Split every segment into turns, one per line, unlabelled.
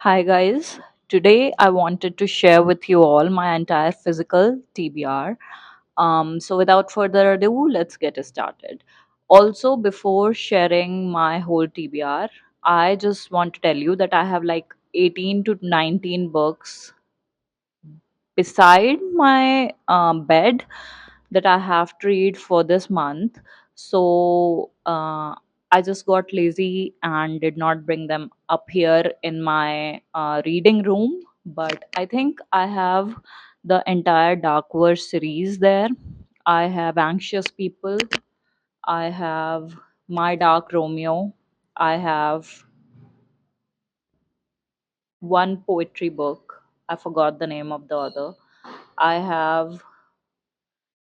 Hi guys, today I wanted to share with you all my entire physical TBR. So without further ado, let's get started. Also, before sharing my whole TBR, I just want to tell you that I have like 18 to 19 books beside my bed that I have to read for this month. So I just got lazy and did not bring them up here in my reading room. But I think I have the entire Dark Verse series there. I have Anxious People. I have My Dark Romeo. I have one poetry book. I forgot the name of the other. I have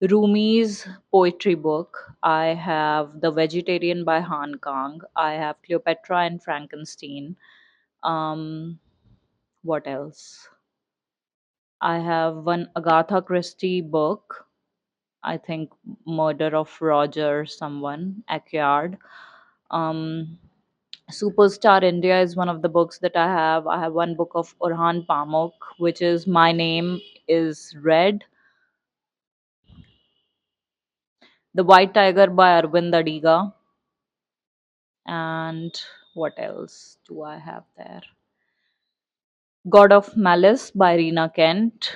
Rumi's poetry book. I have The Vegetarian by Han Kang. I have Cleopatra and Frankenstein. Um, what else? I have one Agatha Christie book. I think Murder of Roger someone, Akyard. Um, Superstar India is one of the books that I have. I have one book of Orhan Pamuk, which is My Name is Red. The White Tiger by Arvind Adiga. And what else do I have there? God of Malice by Rena Kent,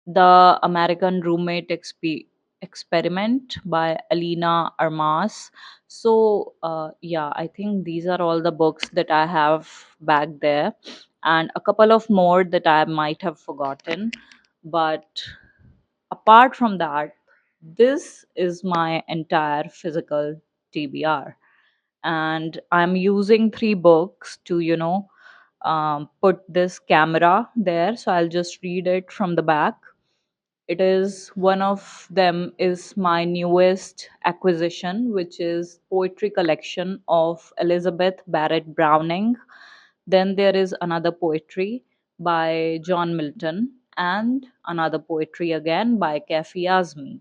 The American Experiment by Alina Armas. So I think these are all the books that I have back there, and a couple of more that I might have forgotten. But apart from that, this is my entire physical TBR. And I'm using three books to put this camera there, so I'll just read it from the back. It is one of them is my newest acquisition, which is poetry collection of Elizabeth Barrett Browning. Then there is another poetry by John Milton, and another poetry again by Kafi Azmi.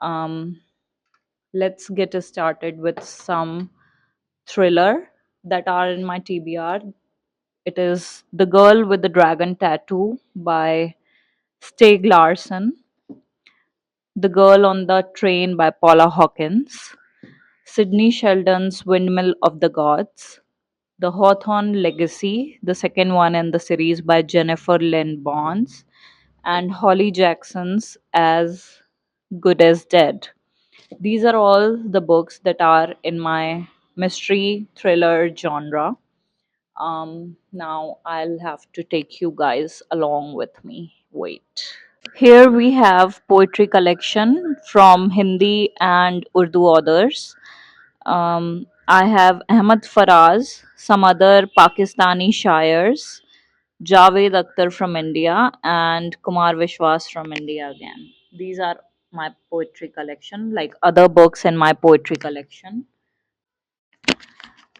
um, let's get started with some thriller that are in my TBR. It is The Girl with the Dragon Tattoo by Stieg Larsson, The Girl on the Train by Paula Hawkins, Sidney Sheldon's Windmill of the Gods, The Hawthorne Legacy, the second one in the series by Jennifer Lynn Barnes, and Holly Jackson's As Good as Dead. These are all the books that are in my mystery thriller genre. Now I'll have to take you guys along with me. Wait. Here we have poetry collection from Hindi and Urdu authors. I have Ahmad Faraz, some other Pakistani shayars, Javed Akhtar from India, and Kumar Vishwas from India again. These are my poetry collection, like other books in my poetry collection.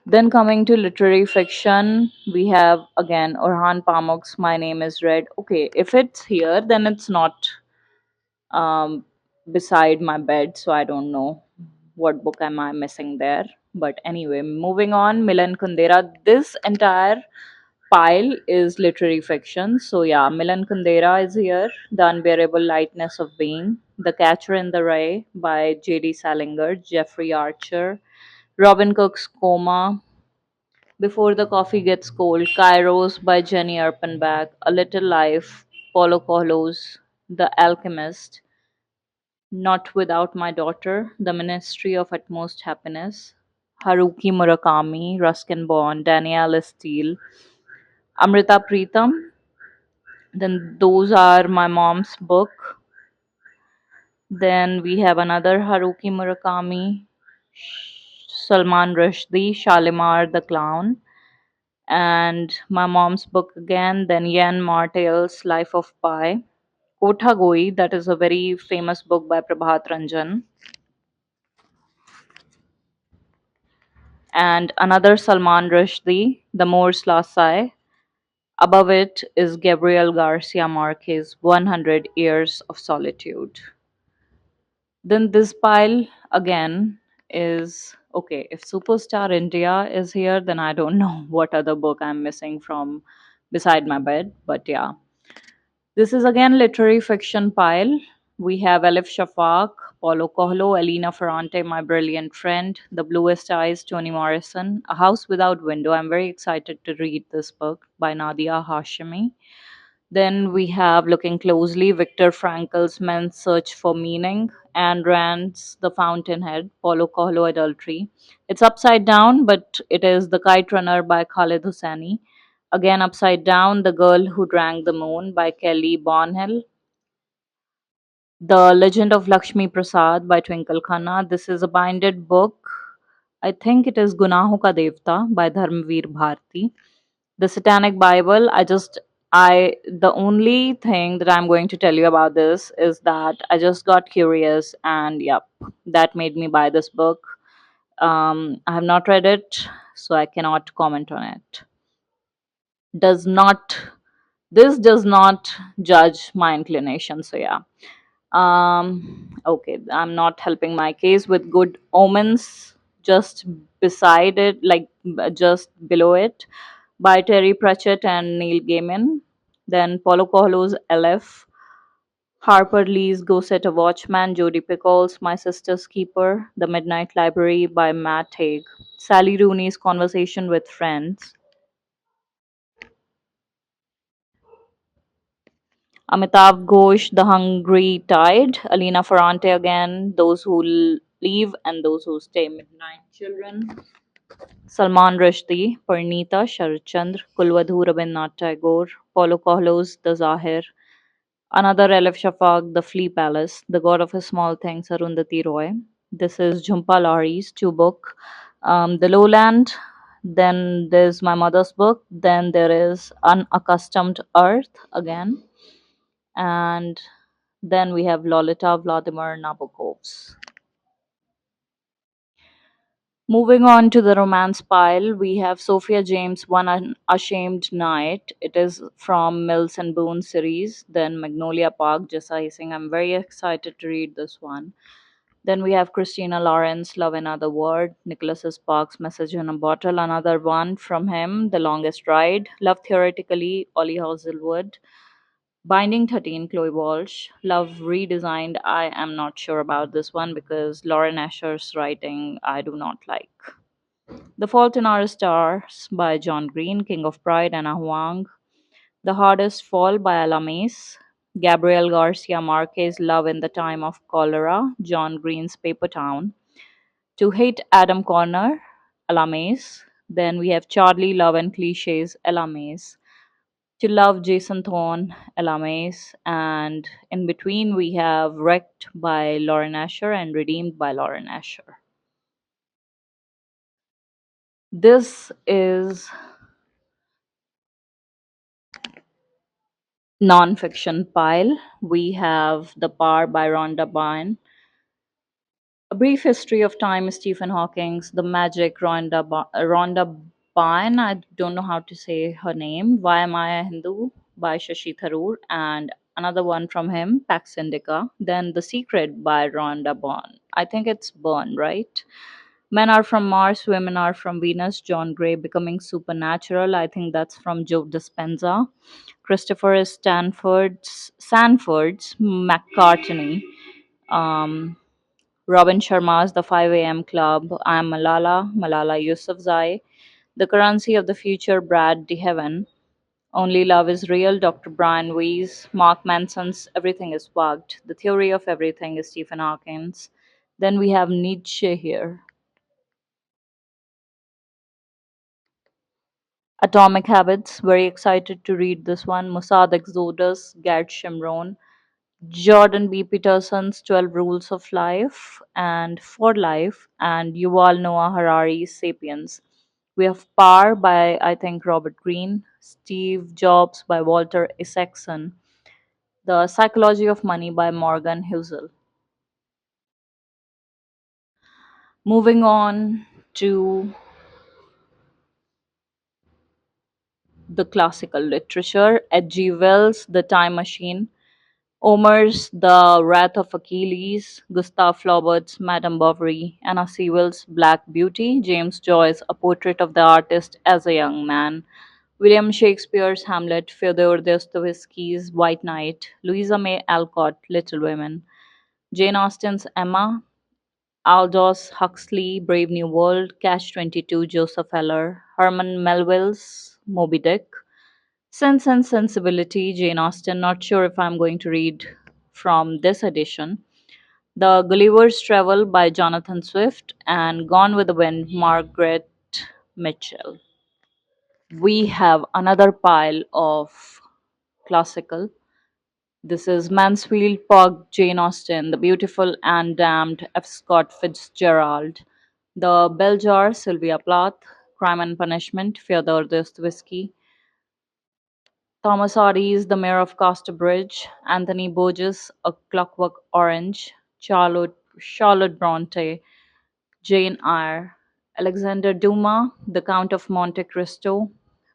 Then coming to literary fiction, we have again Orhan Pamuk's My Name is Red. Okay, if it's here, then it's not um, beside my bed, so I don't know what book am I missing there. But anyway, moving on, Milan Kundera. This entire pile is literary fiction. So yeah, Milan Kundera is here. The Unbearable Lightness of Being, The Catcher in the Rye by J.D. Salinger, Jeffrey Archer, Robin Cook's Coma, Before the Coffee Gets Cold, Kairos by Jenny Erpenbach, A Little Life, Paulo Coelho's The Alchemist, Not Without My Daughter, The Ministry of Utmost Happiness, Haruki Murakami, Ruskin Bond, Danielle Steele, Amrita Preetham. Then those are my mom's book. Then we have another Haruki Murakami, Salman Rushdie, Shalimar the Clown, and my mom's book again. Then Yan Martel's Life of Pi, Kotha Goi, that is a very famous book by Prabhat Ranjan, and another Salman Rushdie, The Moor's Last Sigh. Above it is Gabriel Garcia Marquez' 100 Years of Solitude. Then this pile again is Okay, if Superstar India is here, then I don't know what other book I'm missing from beside my bed. But yeah, this is again literary fiction pile. We have Elif Shafak, Paulo Coelho, Elena Ferrante, My Brilliant Friend, The Bluest Eyes, Toni Morrison, A House Without Window. I'm very excited to read this book by Nadia Hashemi. Then we have looking closely Viktor Frankl's Men's Search for Meaning, Anne Rand's The Fountainhead, Paulo Coelho Adultery. It's upside down, but it is The Kite Runner by Khalid Hosseini. Again, upside down, The Girl Who Drank the Moon by Kelly Bonhill. The Legend of Lakshmi Prasad by Twinkle Khanna. This is a binded book. I think it is Gunaho Ka Devta by Dharmveer Bharti. The Satanic Bible. The only thing that I'm going to tell you about this is that I just got curious, and yep, that made me buy this book. I have not read it, so I cannot comment on it. Does not This does not judge my inclination, so yeah. Okay, I'm not helping my case with Good Omens just beside it, like just below it, by Terry Pratchett and Neil Gaiman. Then Paulo Coelho's LF, Harper Lee's Go Set a Watchman, Jodi Picoult's My Sister's Keeper, The Midnight Library by Matt Haig, Sally Rooney's Conversation with Friends, Amitav Ghosh, The Hungry Tide, Alina Ferrante again, Those Who Leave and Those Who Stay, Midnight Children, Salman Rushdie, Parnita, Sharat Chandra, Kulwadhu Rabindranath Tagore, Paulo Coelho's The Zahir, another Elif Shafak, The Flea Palace, The God of His Small Things, Arundhati Roy. This is Jhumpa Lahiri's two book, The Lowland. Then there's my mother's book. Then there is Unaccustomed Earth again, and then we have Lolita Vladimir Nabokov's. Moving on to the romance pile, we have Sophia James' One Unashamed Night. It is from Mills and Boone series. Then Magnolia Park, Jessa Singh. I'm very excited to read this one. Then we have Christina Lawrence, Love Another Word, Nicholas Sparks, Message in a Bottle, another one from him, The Longest Ride, Love Theoretically, Ollie Hazelwood, Binding 13, Chloe Walsh, Love Redesigned. I am not sure about this one because Lauren Asher's writing I do not like. The Fault in Our Stars by John Green, King of Pride, Anna Huang, The Hardest Fall by Alamis, Gabriel Garcia Marquez, Love in the Time of Cholera, John Green's Paper Town, To Hate Adam Corner, Alamis. Then we have Charlie, Love and Cliches, Alamis. To Love, Jason Thorne, Alamis. And in between, we have Wrecked by Lauren Asher and Redeemed by Lauren Asher. This is non-fiction pile. We have The Power by Rhonda Byrne, A Brief History of Time, Stephen Hawking's The Magic, Rhonda Byrne. I don't know how to say her name. Why Am I a Hindu by Shashi Tharoor, and another one from him, Pax Indica. Then The Secret by Rhonda Byrne. I think it's Byrne, right? Men Are From Mars, Women Are From Venus, John Gray, Becoming Supernatural. I think that's from Joe Dispenza. Christopher Sanford's McCartney. Um, Robin Sharma's The 5 a.m. Club, I Am Malala Yousafzai, The Currency of the Future, Brad DeHaven, Only Love is Real, Dr. Brian Weiss, Mark Manson's Everything is Bugged, The Theory of Everything is Stephen Hawkins. Then we have Nietzsche here. Atomic Habits, very excited to read this one. Mossad Exodus, Gad Shimron, Jordan B. Peterson's 12 Rules of Life and For Life, and Yuval Noah Harari's Sapiens. We have Power by, I think, Robert Greene, Steve Jobs by Walter Isaacson, The Psychology of Money by Morgan Housel. Moving on to the classical literature, H.G. Wells' The Time Machine, Omer's The Wrath of Achilles, Gustave Flaubert's Madame Bovary, Anna Sewell's Black Beauty, James Joyce's A Portrait of the Artist as a Young Man, William Shakespeare's Hamlet, Fyodor Dostoevsky's White Knight, Louisa May Alcott, Little Women, Jane Austen's Emma, Aldous Huxley, Brave New World, Catch 22, Joseph Heller, Herman Melville's Moby Dick, Sense and Sensibility, Jane Austen. Not sure if I'm going to read from this edition. The Gulliver's Travel by Jonathan Swift, and Gone with the Wind, Margaret Mitchell. We have another pile of classical. This is Mansfield Park, Jane Austen, The Beautiful and Damned, F. Scott Fitzgerald, The Bell Jar, Sylvia Plath, Crime and Punishment, Fyodor Dostoevsky, Thomas Hardy's The Mayor of Casterbridge, Anthony Burgess' A Clockwork Orange, Charlotte Bronte, Jane Eyre, Alexander Dumas, The Count of Monte Cristo,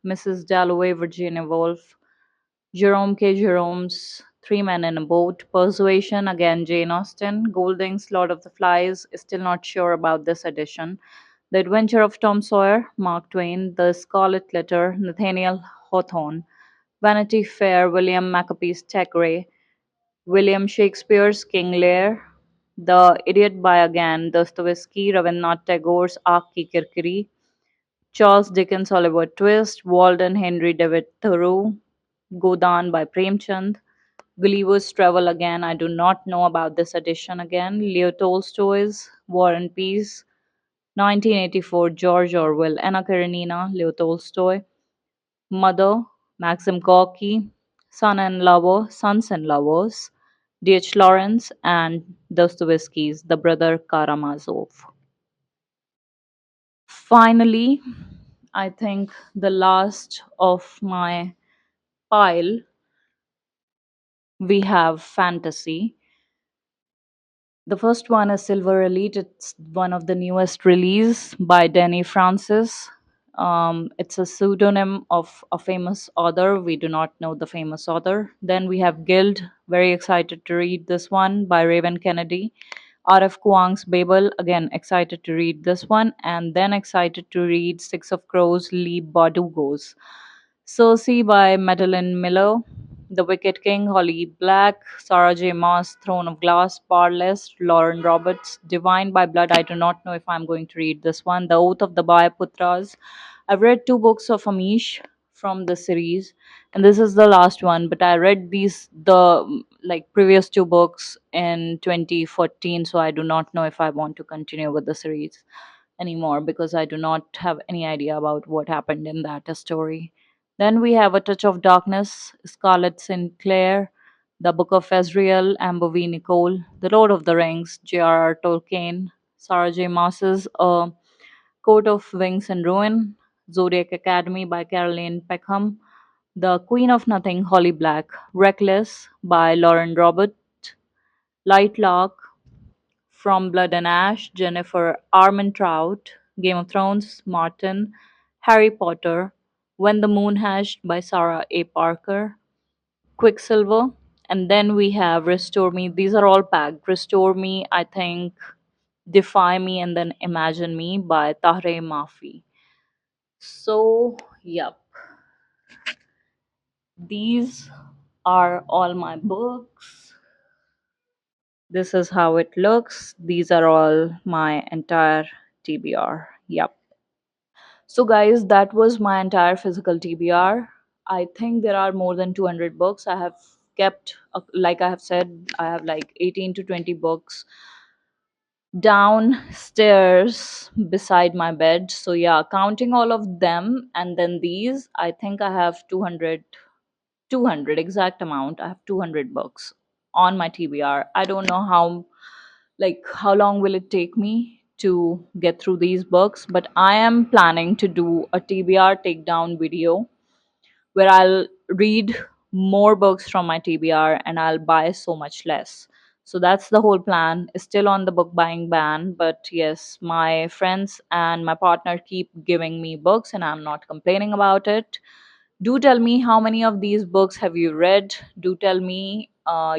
Mrs. Dalloway, Virginia Woolf, Jerome K. Jerome's Three Men in a Boat, Persuasion, again Jane Austen, Golding's Lord of the Flies, still not sure about this edition, The Adventure of Tom Sawyer, Mark Twain, The Scarlet Letter, Nathaniel Hawthorne, Vanity Fair, William Makepeace Thackeray, William Shakespeare's King Lear, The Idiot by Again, Dostoevsky, Rabindranath Tagore's Aak Ki Kirkiri, Charles Dickens' Oliver Twist, Walden Henry David Thoreau, Godan by Premchand, Gulliver's Travel again. I do not know about this edition again. Leo Tolstoy's War and Peace, 1984, George Orwell, Anna Karenina, Leo Tolstoy, Mother, Maxim Gorky, Sons and Lovers, D.H. Lawrence, and Dostoevsky's The Brother Karamazov. Finally, I think the last of my pile, we have fantasy. The first one is Silver Elite. It's one of the newest release by Danny Francis. It's a pseudonym of a famous author. We do not know the famous author. Then we have Guild. Very excited to read this one by Raven Kennedy. R.F. Kuang's Babel. Again, excited to read this one. And then excited to read Six of Crows, Lee Bardugo's. Circe by Madeline Miller, The Wicked King, Holly Black, Sarah J. Maas, Throne of Glass, Parlest, Lauren Roberts, Divine by Blood. I do not know if I'm going to read this one. The Oath of the Putras. I've read two books of Amish from the series, and this is the last one. But I read the previous two books in 2014, so I do not know if I want to continue with the series anymore because I do not have any idea about what happened in that story. Then we have A Touch of Darkness, Scarlett Sinclair, The Book of Ezreal, Amber V. Nicole, The Lord of the Rings, J.R.R. Tolkien, Sarah J. Maas's A Coat of Wings and Ruin, Zodiac Academy by Caroline Peckham, The Queen of Nothing, Holly Black, Reckless by Lauren Robert, Light Lark, From Blood and Ash, Jennifer Armentrout, Game of Thrones, Martin, Harry Potter, When the Moon Hatched by Sarah A. Parker, Quicksilver, and then we have Restore Me. These are all packed. Restore Me, I think, Defy Me, and then Imagine Me by Tahre Mafi. So, yep, these are all my books. This is how it looks. These are all my entire TBR. Yep. So, guys, that was my entire physical TBR. I think there are more than 200 books. I have kept, like I have said, I have like 18 to 20 books downstairs beside my bed. So, yeah, counting all of them and then these, I think I have 200 exact amount. I have 200 books on my TBR. I don't know how long will it take me to get through these books, but I am planning to do a TBR takedown video where I'll read more books from my TBR and I'll buy so much less. So that's the whole plan. It's still on the book buying ban, but yes, my friends and my partner keep giving me books and I'm not complaining about it. Do tell me how many of these books have you read. Do tell me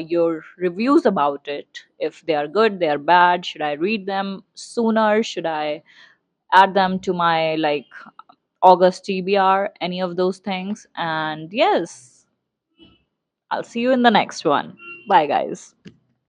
your reviews about it. If they are good, they are bad. Should I read them sooner? Should I add them to my like August TBR? Any of those things. And yes, I'll see you in the next one. Bye, guys.